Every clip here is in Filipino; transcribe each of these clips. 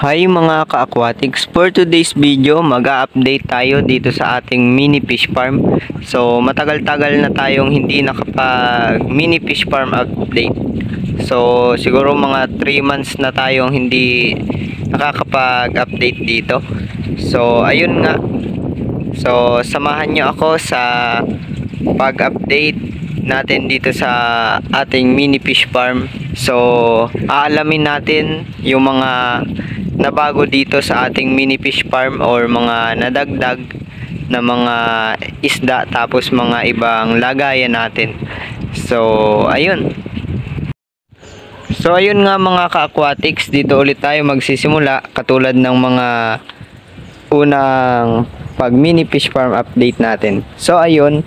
Hi mga ka-aquatics, for today's video mag-a-update tayo dito sa ating mini fish farm. So matagal-tagal na tayong hindi nakapag mini fish farm update. So siguro mga 3 months na tayong hindi nakakapag-update dito. So ayun nga. So samahan nyo ako sa pag-update natin dito sa ating mini fish farm. So aalamin natin yung mga nabago dito sa ating mini fish farm or mga nadagdag na mga isda tapos mga ibang lagayan natin. So ayun. So ayun nga mga ka-aquatics, dito ulit tayo magsisimula katulad ng mga unang pag mini fish farm update natin. So ayun.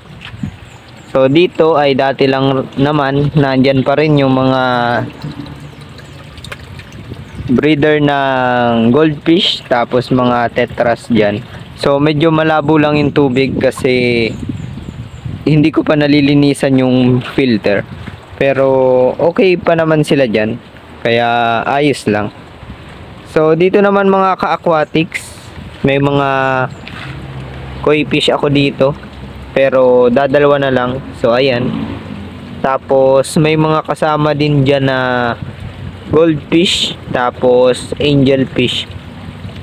So dito ay dati lang naman nandyan pa rin yung mga breeder ng goldfish tapos mga tetras dyan. So medyo malabo lang yung tubig kasi hindi ko pa nalilinisan yung filter, pero okay pa naman sila dyan, kaya ayos lang. So dito naman mga ka-aquatics, may mga koi fish ako dito, pero dadalawa na lang. So ayan, tapos may mga kasama din dyan na goldfish tapos angelfish.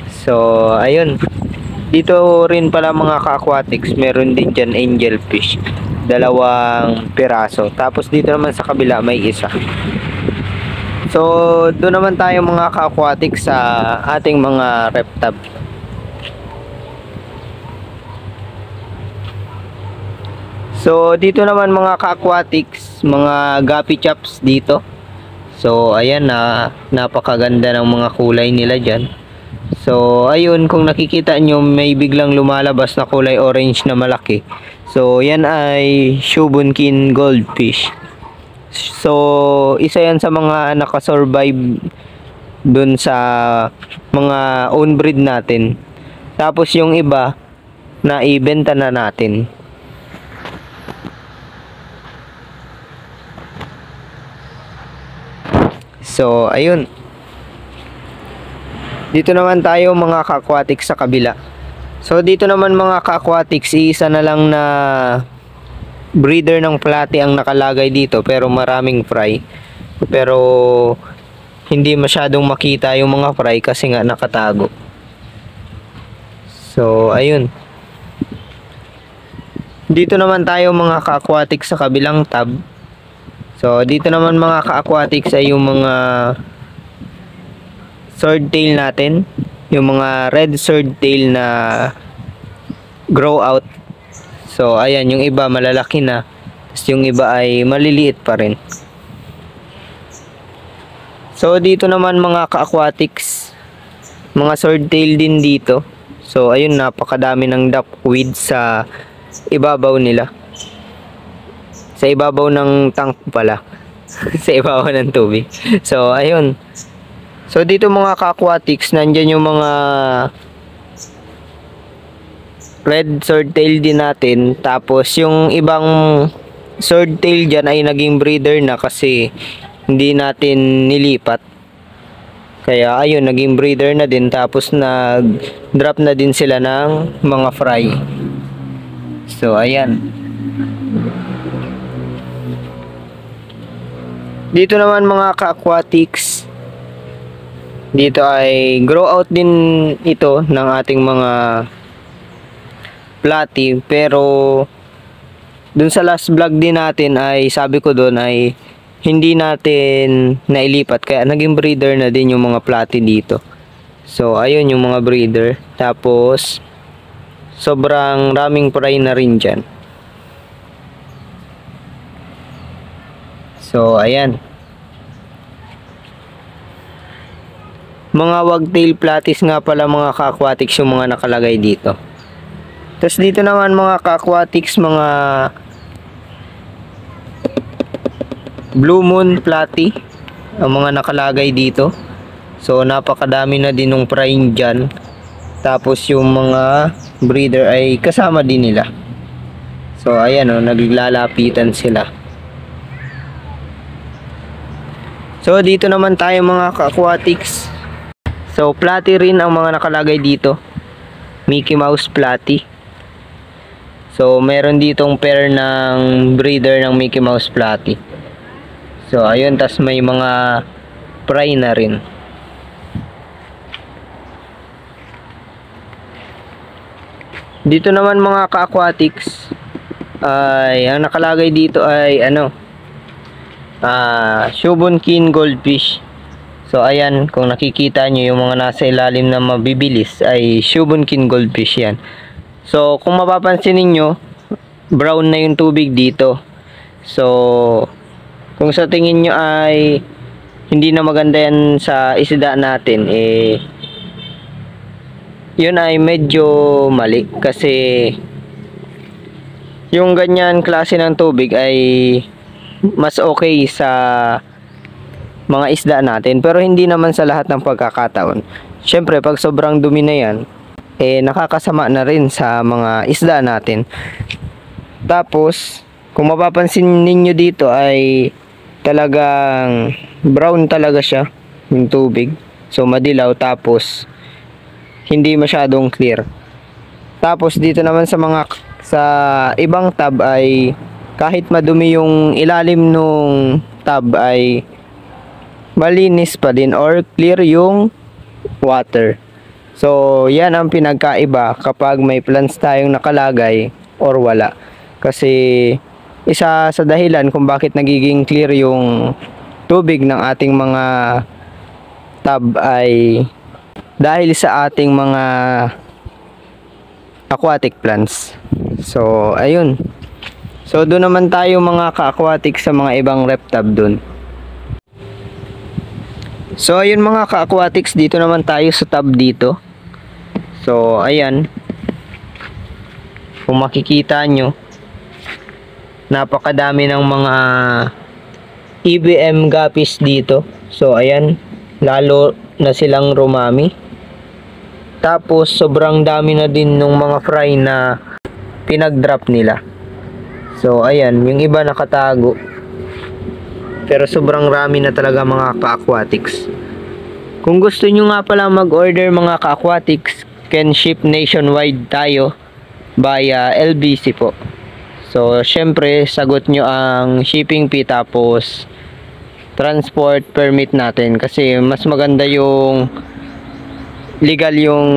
So ayun, dito rin pala mga ka-aquatics, meron din dyan angelfish, 2 piraso. Tapos dito naman sa kabila may isa. So doon naman tayo mga ka-aquatics sa ating mga reptab. So dito naman mga ka-aquatics, mga guppy chops dito. So ayan na, napakaganda ng mga kulay nila dyan. So ayun, kung nakikita nyo may biglang lumalabas na kulay orange na malaki. So yan ay Shubunkin goldfish. So isa yan sa mga nakasurvive dun sa mga own breed natin. Tapos yung iba na ibenta na natin. So ayun, dito naman tayo mga ka-aquatics sa kabila. So dito naman mga ka-aquatics, isa na lang na breeder ng platy ang nakalagay dito, pero maraming fry, pero hindi masyadong makita yung mga fry kasi nga nakatago. So ayun, dito naman tayo mga ka-aquatics sa kabilang tab. So dito naman mga ka-aquatics ay yung mga swordtail natin, yung mga red swordtail na grow out. So ayan, yung iba malalaki na, tapos yung iba ay maliliit pa rin. So dito naman mga ka-aquatics, mga swordtail din dito. So ayun, napakadami ng duckweed sa ibabaw nila, sa ibabaw ng tank pala sa ibabaw ng tubig. So ayun, so dito mga ka-aquatics, nandyan yung mga red swordtail din natin. Tapos yung ibang swordtail dyan ay naging breeder na kasi hindi natin nilipat, kaya ayun, naging breeder na din. Tapos nag drop na din sila ng mga fry. So ayan, dito naman mga ka-aquatics, dito ay grow out din ito ng ating mga platy, pero dun sa last vlog din natin ay sabi ko dun ay hindi natin nailipat, kaya naging breeder na din yung mga platy dito. So ayun yung mga breeder, tapos sobrang raming fry na rin dyan. So ayan, mga wagtail platies nga pala mga ka-aquatics yung mga nakalagay dito. Tapos dito naman mga ka-aquatics, mga blue moon platy ang mga nakalagay dito. So napakadami na din ng frying dyan. Tapos yung mga breeder ay kasama din nila. So ayan o, naglalapitan sila. So dito naman tayo mga ka-aquatics So, platy rin ang mga nakalagay dito. Mickey Mouse platy. So, meron ditong pair ng breeder ng Mickey Mouse platy. So, ayun. Tas may mga fry na rin. Dito naman mga ka-aquatics, ay ang nakalagay dito ay Shoubunkin goldfish. So ayan, kung nakikita nyo yung mga nasa ilalim na mabibilis ay Shoubunkin goldfish yan. So kung mapapansin niyo, brown na yung tubig dito. So kung sa tingin nyo ay hindi na maganda yan sa isda natin, yun ay medyo mali, kasi yung ganyan klase ng tubig ay mas okay sa mga isda natin, pero hindi naman sa lahat ng pagkakataon. Syempre pag sobrang dumi na yan, nakakasama na rin sa mga isda natin. Tapos kung mapapansin ninyo dito ay talagang brown talaga siya yung tubig, so madilaw, tapos hindi masyadong clear. Tapos dito naman sa ibang tab ay kahit madumi yung ilalim nung tab ay malinis pa din or clear yung water. So yan ang pinagkaiba kapag may plants tayong nakalagay or wala. Kasi isa sa dahilan kung bakit nagiging clear yung tubig ng ating mga tab ay dahil sa ating mga aquatic plants. So ayun. So doon naman tayo mga ka-aquatic sa mga ibang rep tab doon. So ayun mga ka-aquatics, dito naman tayo sa tab dito. So ayan, kung makikita nyo, napakadami ng mga EBM guppies dito. So ayan, lalo na silang rumami. Tapos sobrang dami na din ng mga fry na pinag-drop nila. So ayan, yung iba nakatago. Pero sobrang rami na talaga mga ka-aquatics. Kung gusto nyo nga pala mag-order mga ka-aquatics, can ship nationwide tayo via LBC po. So syempre sagot nyo ang shipping fee tapos transport permit natin, kasi mas maganda yung legal yung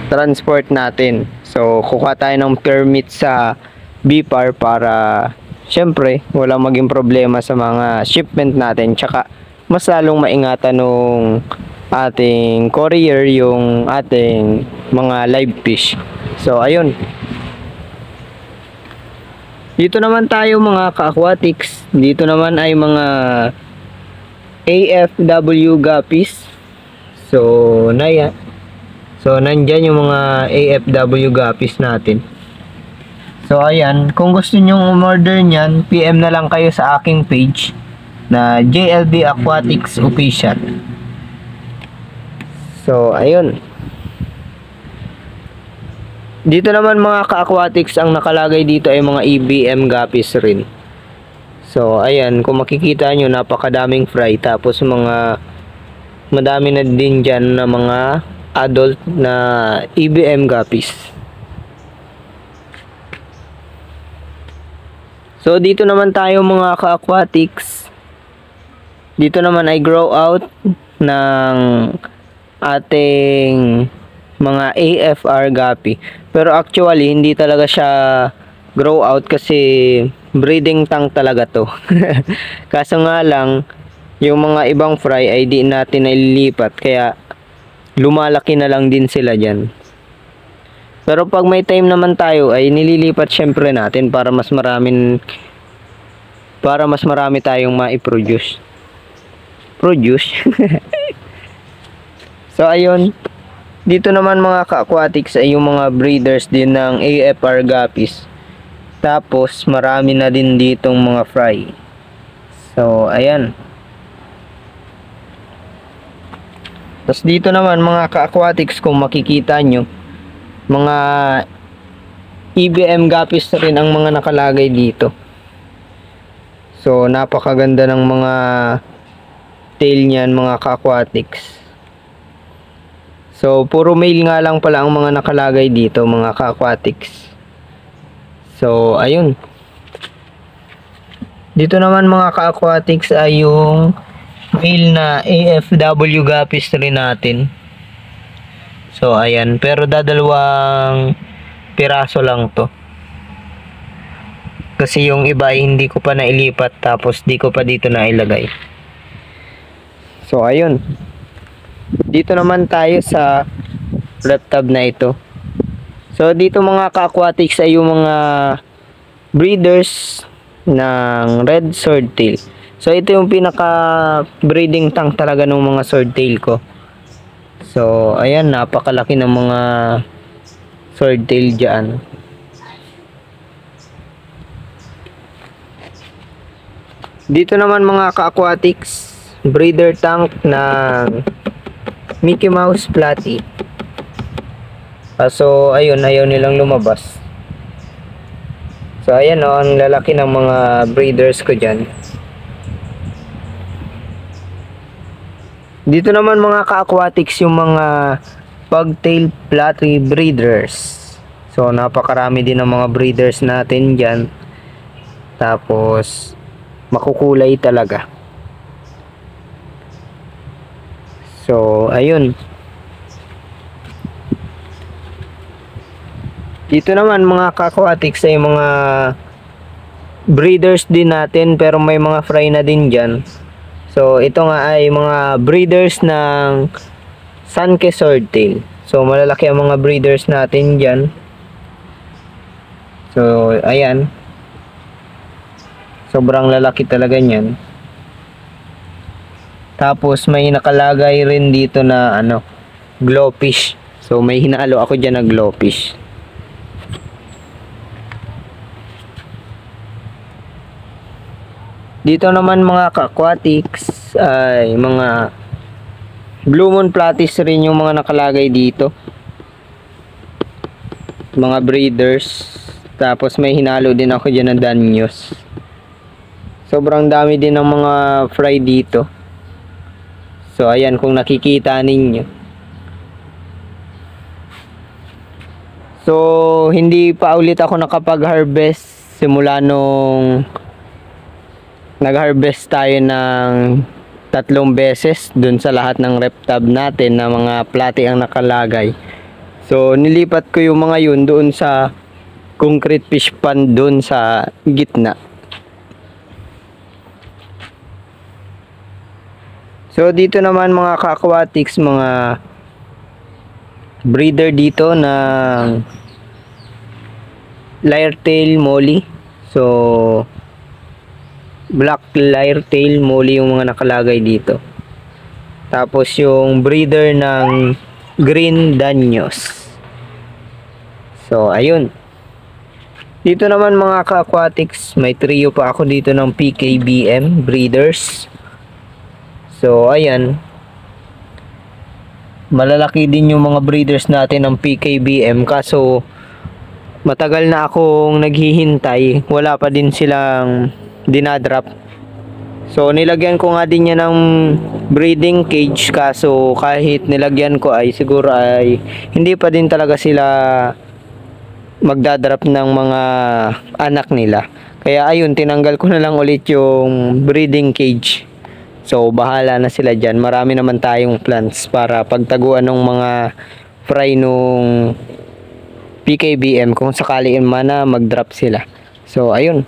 transport natin. So kukuha tayo ng permit sa BPAR para syempre walang maging problema sa mga shipment natin, tsaka mas lalong maingatan nung ating courier yung ating mga live fish. So ayun, dito naman tayo mga ka-aquatics. Dito naman ay mga AFW guppies. So nandyan yung mga AFW guppies natin. So ayan, kung gusto nyong umorder nyan, PM na lang kayo sa aking page na JLB Aquatics Official. So ayun, dito naman mga ka-aquatics, ang nakalagay dito ay mga EBM guppies rin. So ayan, kung makikita nyo, napakadaming fry. Tapos madami na din dyan na mga adult na EBM guppies. So dito naman tayo mga ka-aquatics. Dito naman ay grow out ng ating mga AFR guppy. Pero actually hindi talaga siya grow out kasi breeding tank talaga to. Kaso nga lang, yung mga ibang fry ay di natin naililipat, kaya lumalaki na lang din sila dyan. Pero pag may time naman tayo ay nililipat syempre natin para mas marami tayong ma-produce. So ayun, dito naman mga ka-aquatics ay yung mga breeders din ng AFR guppies. Tapos marami na din ditong mga fry. So ayan. Tapos dito naman mga ka-aquatics, kung makikita nyo, mga EBM guppies rin ang mga nakalagay dito. So napakaganda ng mga tail niyan mga ka-aquatics. So, puro male nga lang pala ang mga nakalagay dito, mga ka-aquatics. So, ayun. Dito naman mga ka-aquatics ay yung male na AFW guppies rin natin. So, ayan. Pero dadalawang piraso lang to. Kasi yung iba ay hindi ko pa nailipat tapos di ko pa dito nailagay. So, ayun. Dito naman tayo sa reptab na ito. So, dito mga ka-aquatics ay yung mga breeders ng red swordtail. So, ito yung pinaka breeding tank talaga ng mga swordtail ko. So, ayan, napakalaki ng mga swordtail dyan. Dito naman mga ka-aquatics, breeder tank ng Mickey Mouse Platy. So, ayun, ayaw nilang lumabas. So, ayan o, ang lalaki ng mga breeders ko dyan. Dito naman mga ka-aquatics yung mga pugtail platy breeders. So, napakarami din ng mga breeders natin dyan. Tapos, makukulay talaga. So, ayun. Dito naman mga ka-aquatics ay mga breeders din natin pero may mga fry na din dyan. So, ito nga ay mga breeders ng Sunke Swordtail. So, malalaki ang mga breeders natin dyan. So, ayan. Sobrang lalaki talaga niyan. Tapos, may nakalagay rin dito na glowfish. So, may hinalo ako dyan na glowfish. Dito naman mga ka-aquatics ay mga Blue Moon Platies rin yung mga nakalagay dito. Mga breeders. Tapos may hinalo din ako dyan na Danyos. Sobrang dami din ng mga fry dito. So ayan kung nakikita ninyo. So hindi pa ulit ako nakapag-harvest simula nung nag-harvest tayo ng 3 beses dun sa lahat ng reptab natin na mga platy ang nakalagay. So nilipat ko yung mga yun doon sa concrete fish pond doon sa gitna. So dito naman mga ka-aquatics, mga breeder dito ng Lyre-tail Molly. So Black Lyre-tail Molly yung mga nakalagay dito. Tapos yung breeder ng Green Danyos. So ayun. Dito naman mga ka-aquatics, may trio pa ako dito ng PKBM breeders. So ayan. Malalaki din yung mga breeders natin ng PKBM kaso matagal na akong naghihintay. Wala pa din silang dinadrop. So nilagyan ko nga din yan ng breeding cage kaso kahit nilagyan ko ay siguro ay hindi pa din talaga sila magdadrop ng mga anak nila. Kaya ayun, tinanggal ko na lang ulit yung breeding cage. So bahala na sila dyan. Marami naman tayong plants para pagtaguan ng mga fry nung PKBM kung sakali man na mag-drop sila. So ayun.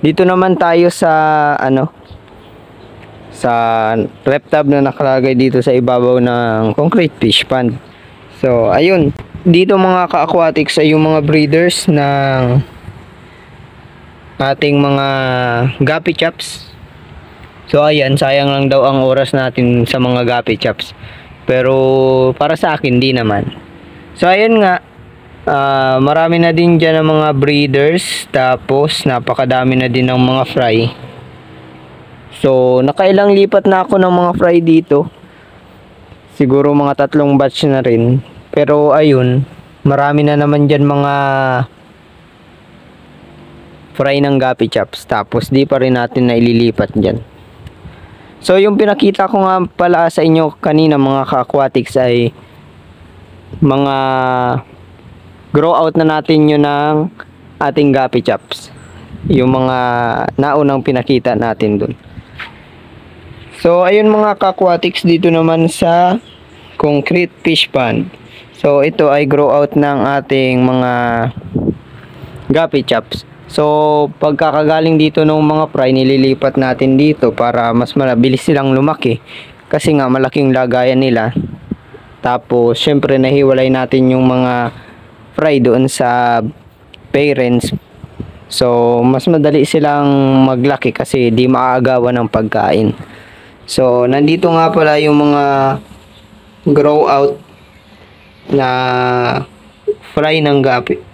Dito naman tayo sa sa reptab na nakalagay dito sa ibabaw ng concrete fish pond. So ayun, dito mga ka-aquatics ay yung mga breeders ng ating mga guppy chops. So ayan, sayang lang daw ang oras natin sa mga guppy chops. Pero para sa akin di naman. So ayun nga, marami na din dyan ng mga breeders. Tapos napakadami na din ng mga fry. So nakailang lipat na ako ng mga fry dito. Siguro mga 3 batch na rin. Pero ayun, marami na naman dyan mga fry ng guppy chops. Tapos di pa rin natin na ililipat dyan. So yung pinakita ko nga pala sa inyo kanina mga ka-aquatics ay mga grow out na natin yun ng ating Guppy Chops. Yung mga naunang pinakita natin dun. So ayun mga ka-aquatics, dito naman sa concrete fish pond. So ito ay grow out ng ating mga Guppy Chops. So pagkakagaling dito ng mga fry, nililipat natin dito para mas mabilis silang lumaki. Kasi nga malaking lagayan nila. Tapos syempre nahiwalay natin yung mga fry doon sa parents. So mas madali silang maglaki kasi di maaagawan ng pagkain. So nandito nga pala yung mga grow out na fry ng Guppy.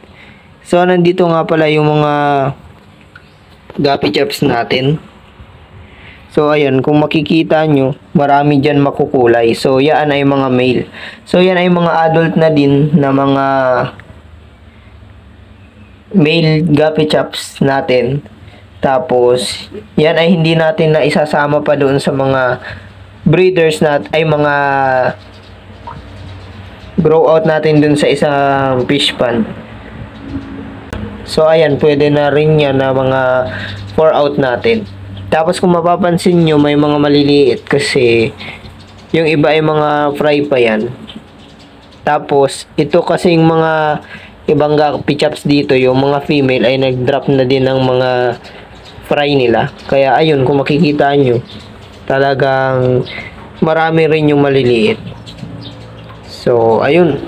So nandito nga pala yung mga Guppy Chops natin. So ayan, kung makikita nyo, marami dyan makukulay. So yan ay mga male. So yan ay mga adult na din na mga male Guppy Chops natin. Tapos yan ay hindi natin na isasama pa doon sa mga breeders ay mga grow out natin dun sa isang fish pond. So ayan, pwede na rin yan na mga pour out natin. Tapos kung mapapansin nyo, may mga maliliit kasi yung iba ay mga fry pa yan. Tapos ito kasing mga ibang Guppy Chops dito, yung mga female ay nag-drop na din ng mga fry nila. Kaya ayun, kung makikita nyo, talagang marami rin yung maliliit. So, ayun.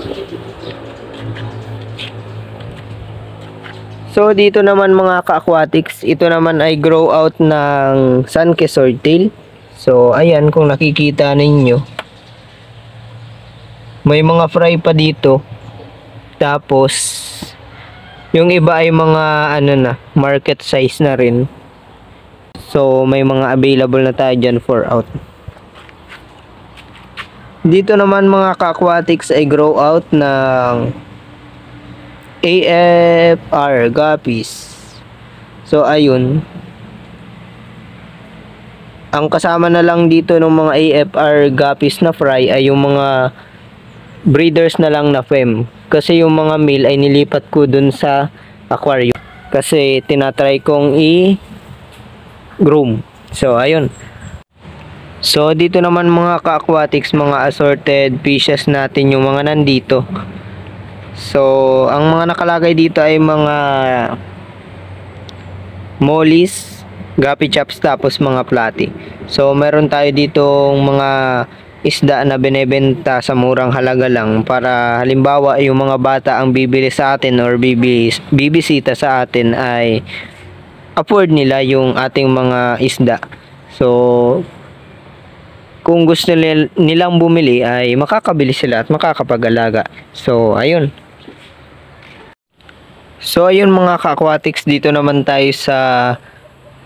So, dito naman mga ka-aquatics, ito naman ay grow out ng Sunkist Swordtail. So, ayan, kung nakikita ninyo, may mga fry pa dito. Tapos, yung iba ay mga, market size na rin. So, may mga available na tayo dyan for out. Dito naman mga ka-aquatics ay grow out ng AFR Guppies. So ayun. Ang kasama na lang dito ng mga AFR Guppies na fry ay yung mga breeders na lang na fem. Kasi yung mga male ay nilipat ko dun sa aquarium. Kasi tinatry kong i-groom. So ayun. So dito naman mga ka-aquatics, mga assorted fishes natin yung mga nandito. So ang mga nakalagay dito ay mga mollies, Guppy Chops, tapos mga platy. So meron tayo ditong mga isda na binebenta sa murang halaga lang para halimbawa yung mga bata ang bibili sa atin or bibisita sa atin ay afford nila yung ating mga isda. So kung gusto nilang bumili ay makakabili sila at makakapag-alaga. So ayun. So ayun mga ka-aquatics, dito naman tayo sa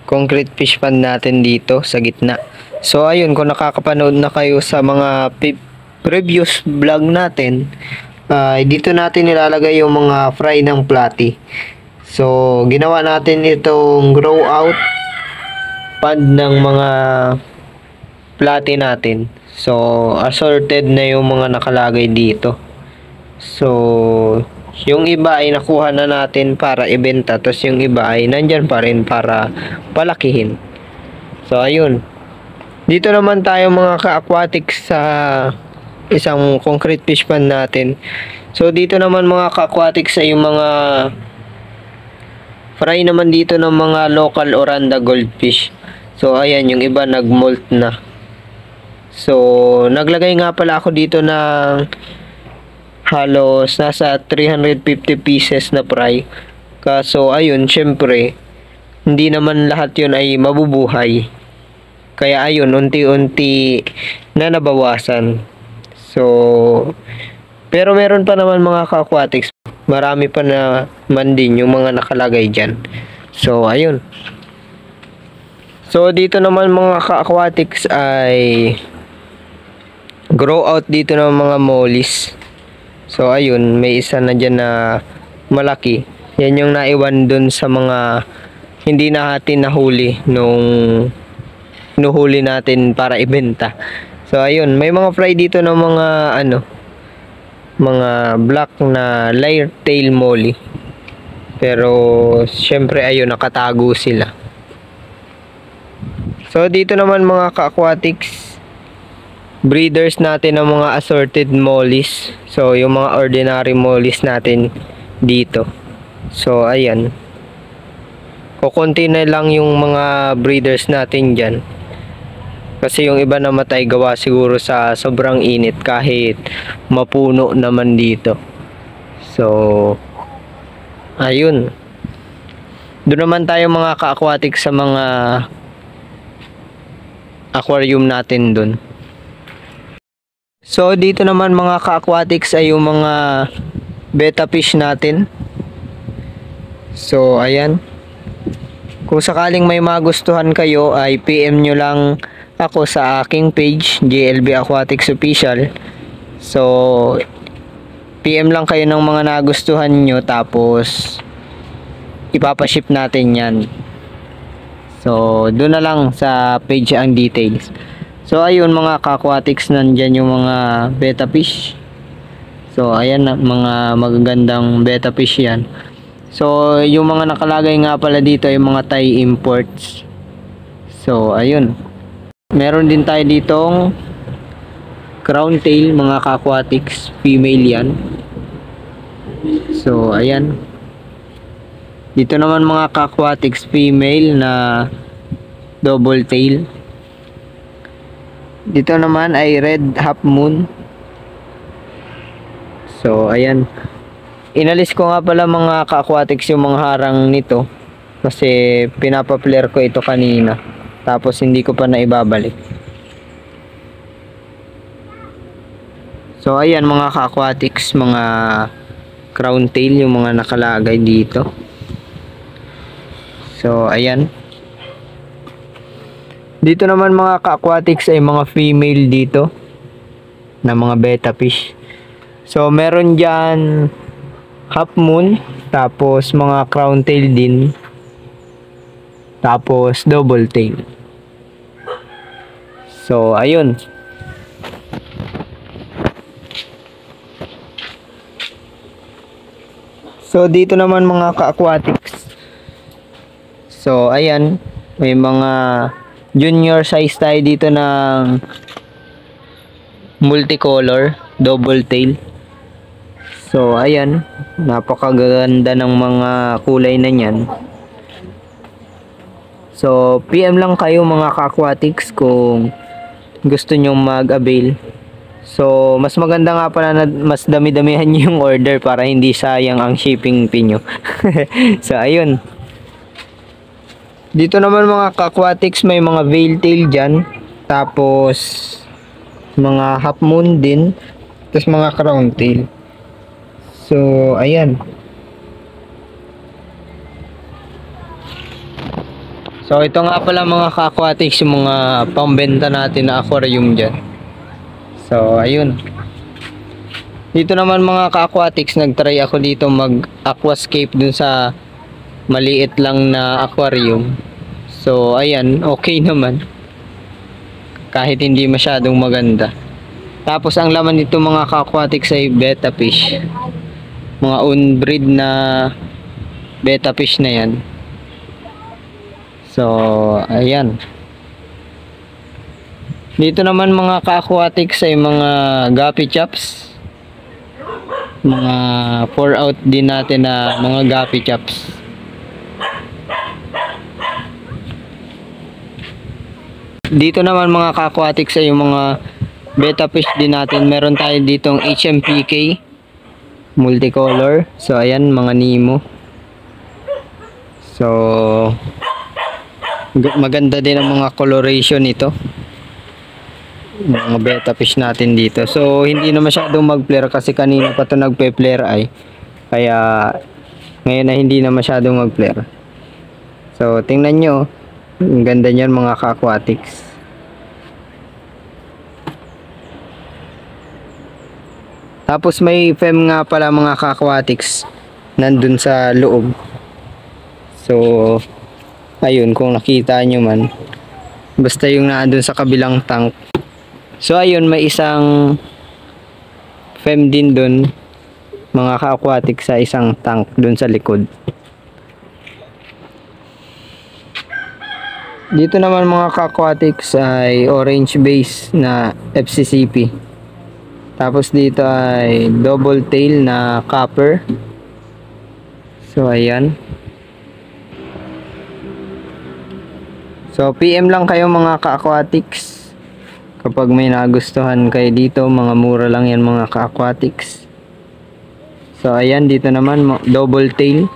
concrete fish pond natin dito sa gitna. So ayun, kung nakakapanood na kayo sa mga previous vlog natin, dito natin nilalagay yung mga fry ng platy. So ginawa natin itong grow out pond ng mga platy natin. So assorted na yung mga nakalagay dito. So yung iba ay nakuha na natin para ibenta, tapos yung iba ay nandyan pa rin para palakihin. So ayun. Dito naman tayo mga ka-aquatics sa isang concrete fish pond natin. So dito naman mga ka-aquatics ay yung mga fry naman dito ng mga local Oranda goldfish. So ayan, yung iba nag-molt na. So naglagay nga pala ako dito ng halos nasa 350 pieces na fry. Kaso ayun, syempre hindi naman lahat yun ay mabubuhay. Kaya ayun, unti-unti na nabawasan. So pero meron pa naman mga ka-aquatics, marami pa naman din yung mga nakalagay dyan. So ayun. So dito naman mga ka-aquatics ay grow out dito ng mga mollies. So ayun, may isa na dyan na malaki. Yan yung naiwan dun sa mga hindi natin nahuli nung hinuhuli natin para ibenta. So ayun, may mga fry dito ng mga mga black na lyre tail molly. Pero syempre ayun, nakatago sila. So dito naman mga ka-aquatics, breeders natin ng mga assorted mollies. So yung mga ordinary mollies natin dito. So ayan, kukunti na lang yung mga breeders natin dyan. Kasi yung iba namatay gawa siguro sa sobrang init kahit mapuno naman dito. So ayun, doon naman tayo mga ka-aquatics sa mga aquarium natin doon. So dito naman mga ka-aquatics ay yung mga betta fish natin. So ayan, kung sakaling may magustuhan kayo ay PM nyo lang ako sa aking page, JLB Aquatics Official. So PM lang kayo ng mga nagustuhan nyo, tapos ipapaship natin yan. So doon na lang sa page ang details. So ayun mga ka-aquatics, nandyan yung mga betta fish. So ayan, mga magagandang betta fish yan. So yung mga nakalagay nga pala dito ay mga Thai imports. So ayun, meron din tayo ditong crown tail mga ka-aquatics, female yan. So ayan, dito naman mga ka-aquatics, female na double tail. Dito naman ay red half moon. So ayan, inalis ko nga pala mga ka-aquatics yung mga harang nito kasi pinapa-flare ko ito kanina, tapos hindi ko pa naibabalik. So ayan mga ka-aquatics, mga crown tail yung mga nakalagay dito. So ayan, dito naman mga ka-aquatics ay mga female dito na mga betta fish. So meron dyan half moon, tapos mga crown tail din, tapos double tail. So ayun, so dito naman mga ka-aquatics, so ayan, may mga junior size tayo dito ng multicolor double tail. So ayan, napakaganda ng mga kulay na yan. So PM lang kayo mga ka-aquatics kung gusto nyong mag-avail. So mas maganda nga pala na mas dami-damihan nyo yung order para hindi sayang ang shipping fee nyo. So ayun, dito naman mga ka-aquatics may mga veil tail dyan, tapos mga half moon din, tapos mga crown tail. So ayan, so ito nga pala mga ka-aquatics yung mga pambenta natin na aquarium dyan. So ayun, dito naman mga ka-aquatics, nagtry ako dito mag aquascape dun sa maliit lang na aquarium. So ayan, okay naman kahit hindi masyadong maganda. Tapos ang laman nito mga ka-aquatics ay betta fish, mga unbreed na betta fish na yan. So ayan, dito naman mga ka-aquatics ay mga guppy chops, mga 4 out din natin na mga guppy chops. Dito naman mga ka-aquatics ay yung mga betta fish din natin. Meron tayo ditong HMPK multicolor. So ayan, mga Nemo. So maganda din ang mga coloration nito, mga betta fish natin dito. So hindi na masyadong mag-flare kasi kanina pa ito nagpe-flare ay, kaya ngayon na hindi na masyadong mag-flare. So tingnan nyo, ang ganda niyan mga ka-aquatics. Tapos may fem nga pala mga ka-aquatics nandun sa loob. So ayun, kung nakita nyo man, Basta yung naandun sa kabilang tank. So ayun, may isang fem din dun, mga ka-aquatic, sa isang tank dun sa likod. Dito naman mga ka-aquatics ay orange base na FCCP. Tapos dito ay double tail na copper. So ayan. So PM lang kayo mga ka-aquatics kapag may nagustuhan kayo dito. Mga mura lang yan mga ka-aquatics. So ayan, dito naman double tail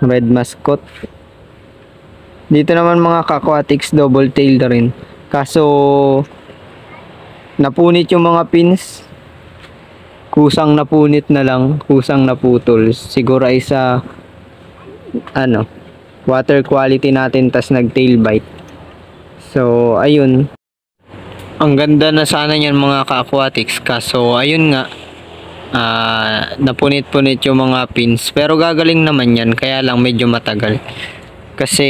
red mascot. Dito naman mga ka-aquatics double tail na rin, kaso napunit yung mga pins. Kusang napunit na lang, kusang naputol. Siguro ay sa water quality natin, tas nag tail bite. So ayun, ang ganda na sana yan mga ka-aquatics, kaso ayun nga, napunit-punit yung mga pins. Pero gagaling naman yan, kaya lang medyo matagal. Kasi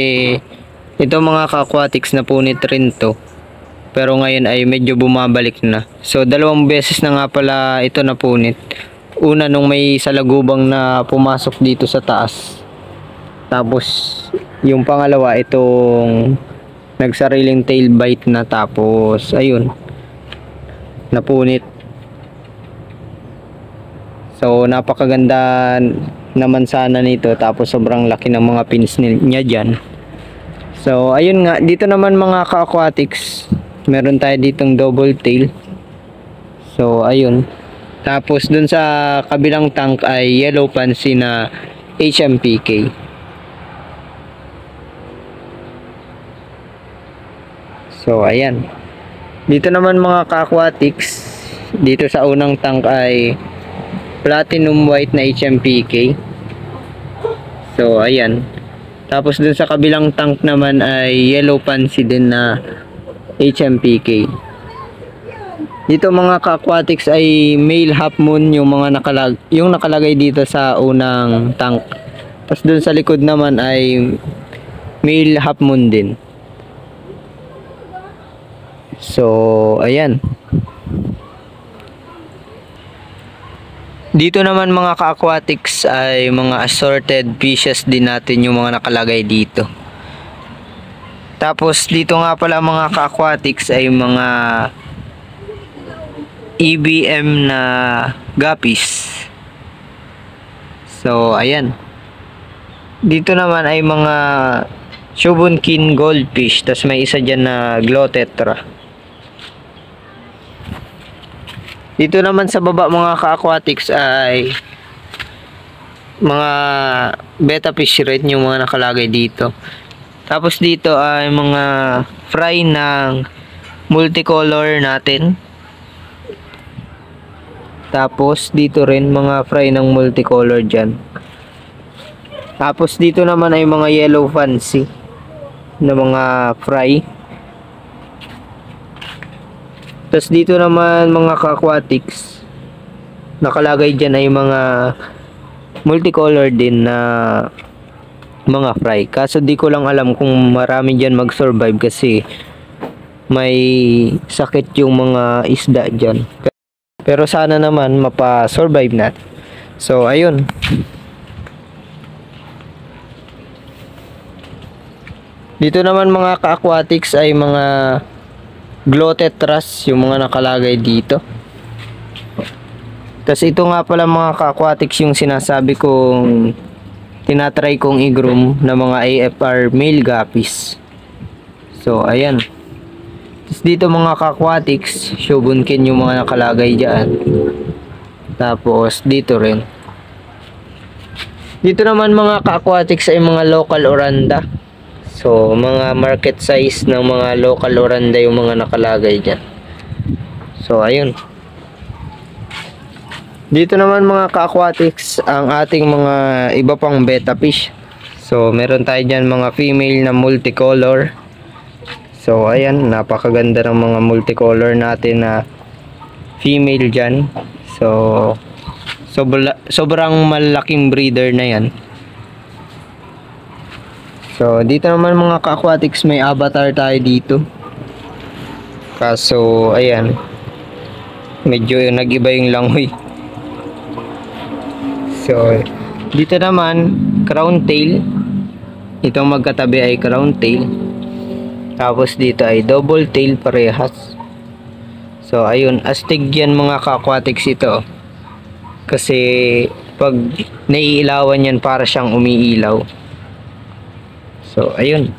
ito mga ka-aquatics, napunit rin to, pero ngayon ay medyo bumabalik na. So dalawang beses na nga pala ito napunit. Una nung may salagubang na pumasok dito sa taas. Tapos yung pangalawa itong nagsariling tail bite na, tapos ayun, napunit. So napakaganda naman sana nito, tapos sobrang laki ng mga pins niya dyan. So ayun nga, dito naman mga ka-aquatics, meron tayo ditong double tail. So ayun, tapos dun sa kabilang tank ay yellow pansy na HMPK. So ayan, dito naman mga ka-aquatics, dito sa unang tank ay platinum white na HMPK. So ayan, tapos dun sa kabilang tank naman ay yellow pansy din na HMPK. Dito mga ka-aquatics ay male half moon yung mga nakalagay dito sa unang tank. Tapos dun sa likod naman ay male half moon din. So ayan, dito naman mga ka-aquatics ay mga assorted fishes din natin yung mga nakalagay dito. Tapos dito nga pala mga ka-aquatics ay mga EBM na guppies. So ayan, dito naman ay mga Shubunkin goldfish. Tapos may isa dyan na Glotetra. Dito naman sa baba mga ka-aquatics ay mga betta fish rin yung mga nakalagay dito. Tapos dito ay mga fry ng multicolor natin. Tapos dito rin mga fry ng multicolor dyan. Tapos dito naman ay mga yellow fancy na mga fry. Tapos dito naman mga ka-aquatics, nakalagay dyan ay mga multicolor din na mga fry. Kaso di ko lang alam kung marami dyan mag-survive kasi may sakit yung mga isda dyan. Pero sana naman mapa-survive natin. So ayun, dito naman mga ka-aquatics ay mga Glotetras yung mga nakalagay dito. Tapos ito nga pala mga ka-aquatics yung sinasabi kong tinatry kong i-groom na mga AFR male guppies. So ayan. Tapos dito mga ka-aquatics, Shubunkin yung mga nakalagay dyan. Tapos dito rin. Dito naman mga ka-aquatics ay mga local oranda. So mga market size ng mga local oranda yung mga nakalagay dyan. So ayun. Dito naman mga ka-aquatics ang ating mga iba pang betta fish. So meron tayo dyan mga female na multicolor. So ayan, napakaganda ng mga multicolor natin na female dyan. So sobrang malaking breeder na yan. So, dito naman mga ka-aquatics, may avatar tayo dito. Kaso, ayan. Medyo nag-iba yung langoy. So, dito naman, crown tail. Itong magkatabi ay crown tail. Tapos dito ay double tail parehas. So, ayun. Astig yan mga ka-aquatics ito. Kasi, pag naiilawan yan, para siyang umiilaw. So, ayun.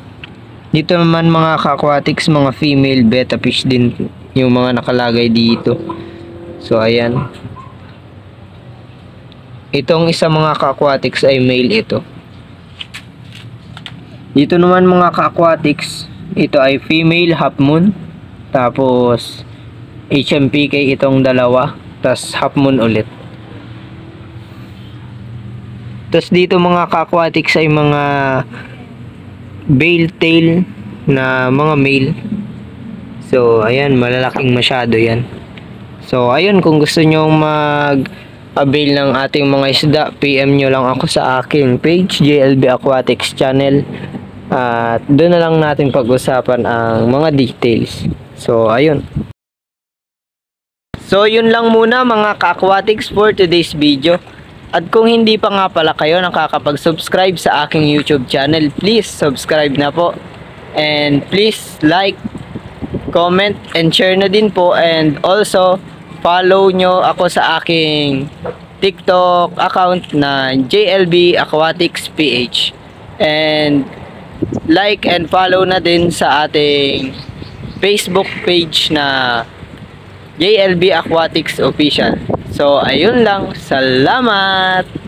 Dito naman mga ka-aquatics, mga female betta fish din yung mga nakalagay dito. So, ayan. Itong isa mga ka-aquatics ay male ito. Dito naman mga ka-aquatics, ito ay female half moon. Tapos, HMPK itong dalawa. Tapos, half moon ulit. Tapos, dito mga ka-aquatics ay mga veil tail na mga male. So, ayan, malalaking masyado yan. So, ayun, kung gusto nyo mag-avail ng ating mga isda, PM nyo lang ako sa aking page, JLB Aquatics Channel. At doon na lang natin pag-usapan ang mga details. So, ayun. So, yun lang muna mga ka-aquatics for today's video. At kung hindi pa nga pala kayo nakakapag-subscribe sa aking YouTube channel, please subscribe na po. And please like, comment, and share na din po. And also, follow nyo ako sa aking TikTok account na JLB Aquatics PH. And like and follow na din sa ating Facebook page na JLB Aquatics Official. So, ayun lang. Salamat!